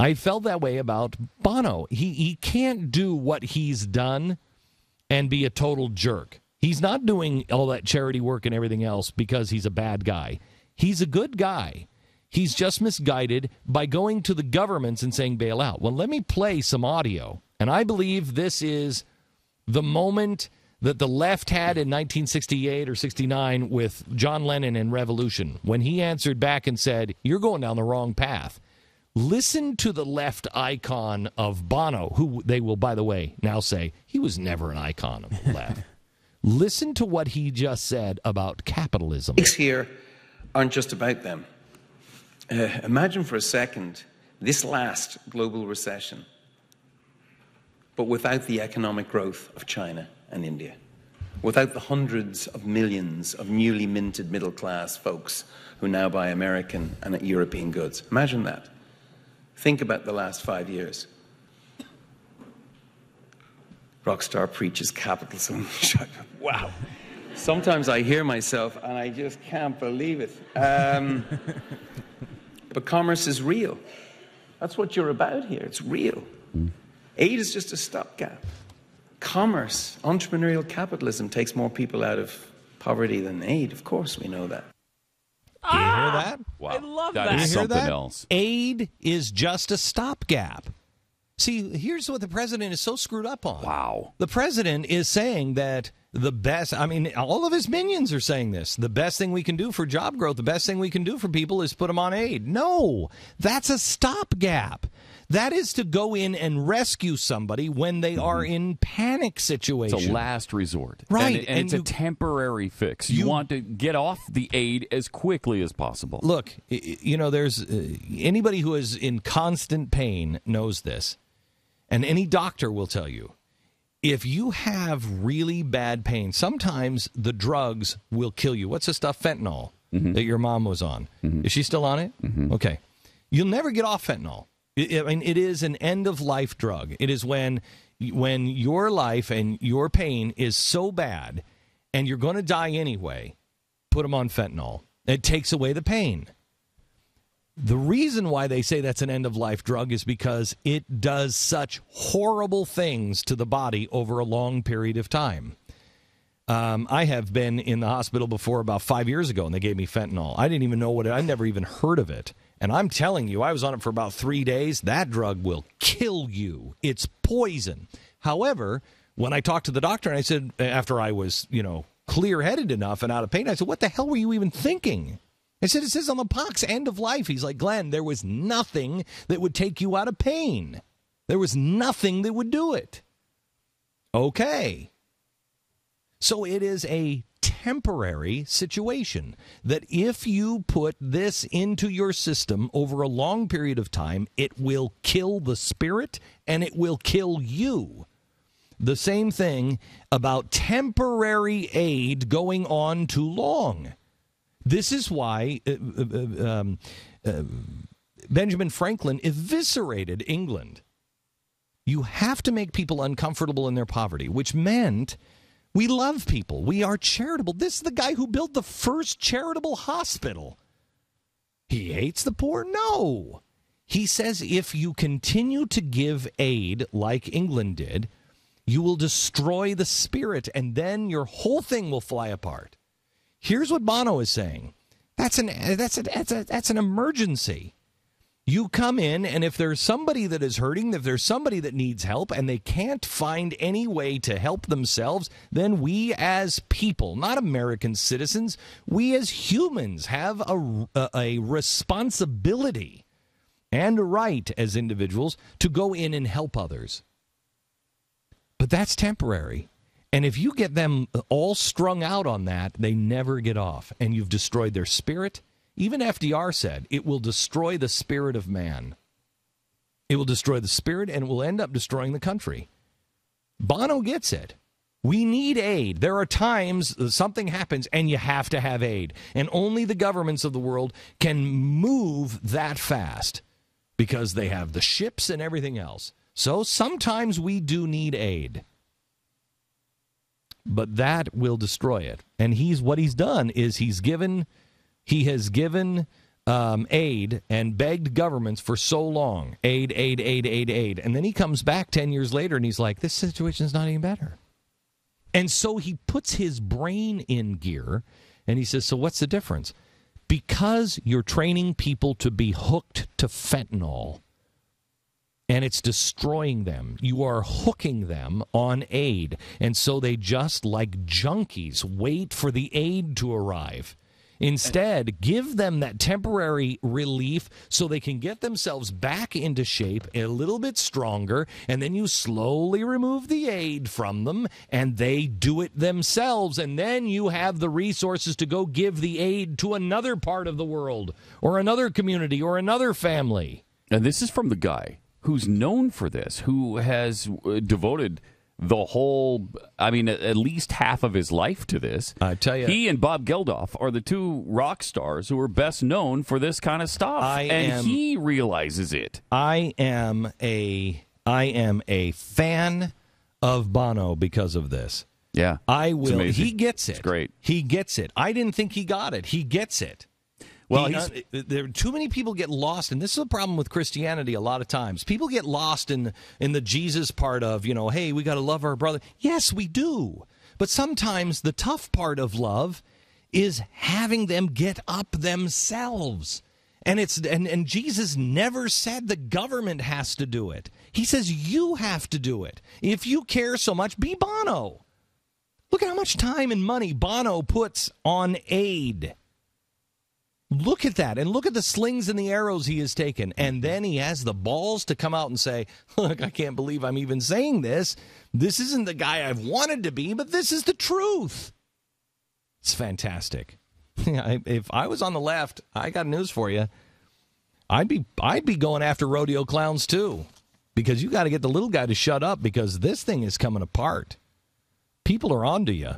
I felt that way about Bono. He can't do what he's done and be a total jerk. He's not doing all that charity work and everything else because he's a bad guy. He's a good guy. He's just misguided by going to the governments and saying bail out. Well, let me play some audio. And I believe this is the moment that the left had in 1968 or 69 with John Lennon and Revolution, when he answered back and said, you're going down the wrong path. Listen to the left icon of Bono, who they will, by the way, now say he was never an icon of the left. Listen to what he just said about capitalism. Things here aren't just about them. Imagine for a second this last global recession, but without the economic growth of China and India, without the hundreds of millions of newly minted middle-class folks who now buy American and European goods. Imagine that. Think about the last 5 years. Rockstar preaches capitalism. Wow. Sometimes I hear myself and I just can't believe it. But commerce is real. That's what you're about here. It's real. Aid is just a stopgap. Commerce, entrepreneurial capitalism takes more people out of poverty than aid. Of course, we know that. Do you hear that? Wow. I love that. that. Is You hear something that? else. Aid is just a stopgap. See, here's what the president is so screwed up on. Wow. The president is saying that the best, I mean, all of his minions are saying this. The best thing we can do for job growth, the best thing we can do for people is put them on aid. No, that's a stopgap. That is to go in and rescue somebody when they are in panic situation. It's a last resort. Right. And it's a temporary fix. You want to get off the aid as quickly as possible. Look, you know, there's anybody who is in constant pain knows this. And any doctor will tell you, if you have really bad pain, sometimes the drugs will kill you. What's the stuff? Fentanyl that your mom was on. Is she still on it? Okay. You'll never get off fentanyl. I mean, it is an end-of-life drug. It is when your life and your pain is so bad and you're going to die anyway, put them on fentanyl. It takes away the pain. The reason why they say that's an end-of-life drug is because it does such horrible things to the body over a long period of time. I have been in the hospital before about 5 years ago, and they gave me fentanyl. I didn't even know what it, I never even heard of it. And I'm telling you, I was on it for about 3 days. That drug will kill you. It's poison. However, when I talked to the doctor, and I said, after I was, clear-headed enough and out of pain, I said, what the hell were you even thinking? I said, it says on the box, end of life. He's like, Glenn, there was nothing that would take you out of pain. There was nothing that would do it. Okay. So it is a temporary situation that if you put this into your system over a long period of time, it will kill the spirit and it will kill you. The same thing about temporary aid going on too long. This is why Benjamin Franklin eviscerated England. You have to make people uncomfortable in their poverty, which meant we love people. We are charitable. This is the guy who built the first charitable hospital. He hates the poor? No. He says if you continue to give aid like England did, you will destroy the spirit, and then your whole thing will fly apart. Here's what Bono is saying. That's an emergency. You come in, and if there's somebody that is hurting, if there's somebody that needs help, and they can't find any way to help themselves, then we as people, not American citizens, we as humans have a responsibility and a right as individuals to go in and help others. But that's temporary. And if you get them all strung out on that, they never get off. And you've destroyed their spirit. Even FDR said it will destroy the spirit of man. It will destroy the spirit, and it will end up destroying the country. Bono gets it. We need aid. There are times something happens, and you have to have aid. And only the governments of the world can move that fast because they have the ships and everything else. So sometimes we do need aid. But that will destroy it. And what he's done is he has given aid and begged governments for so long, aid. And then he comes back 10 years later and he's like, this situation is not any better. And so he puts his brain in gear and he says, so what's the difference? Because you're training people to be hooked to fentanyl and it's destroying them. You are hooking them on aid. And so they just, like junkies, wait for the aid to arrive. Instead, give them that temporary relief so they can get themselves back into shape a little bit stronger, and then you slowly remove the aid from them, and they do it themselves, and then you have the resources to go give the aid to another part of the world or another community or another family. And this is from the guy who's known for this, who has devoted the whole, I mean, at least half of his life to this. I tell you, he and Bob Geldof are the two rock stars who are best known for this kind of stuff, he realizes it. I am a fan of Bono because of this. Yeah, I will. He gets it. It's great. He gets it. I didn't think he got it. He gets it. Well, there too many people get lost, and this is a problem with Christianity a lot of times. People get lost in the Jesus part of, hey, we got to love our brother. Yes, we do. But sometimes the tough part of love is having them get up themselves. And and Jesus never said the government has to do it. He says you have to do it. If you care so much, be Bono. Look at how much time and money Bono puts on aid. Look at that, and look at the slings and the arrows he has taken. And then he has the balls to come out and say, look, I can't believe I'm even saying this. This isn't the guy I've wanted to be, but this is the truth. It's fantastic. If I was on the left, I got news for you. I'd be going after rodeo clowns too, because you got to get the little guy to shut up, because this thing is coming apart. People are onto you.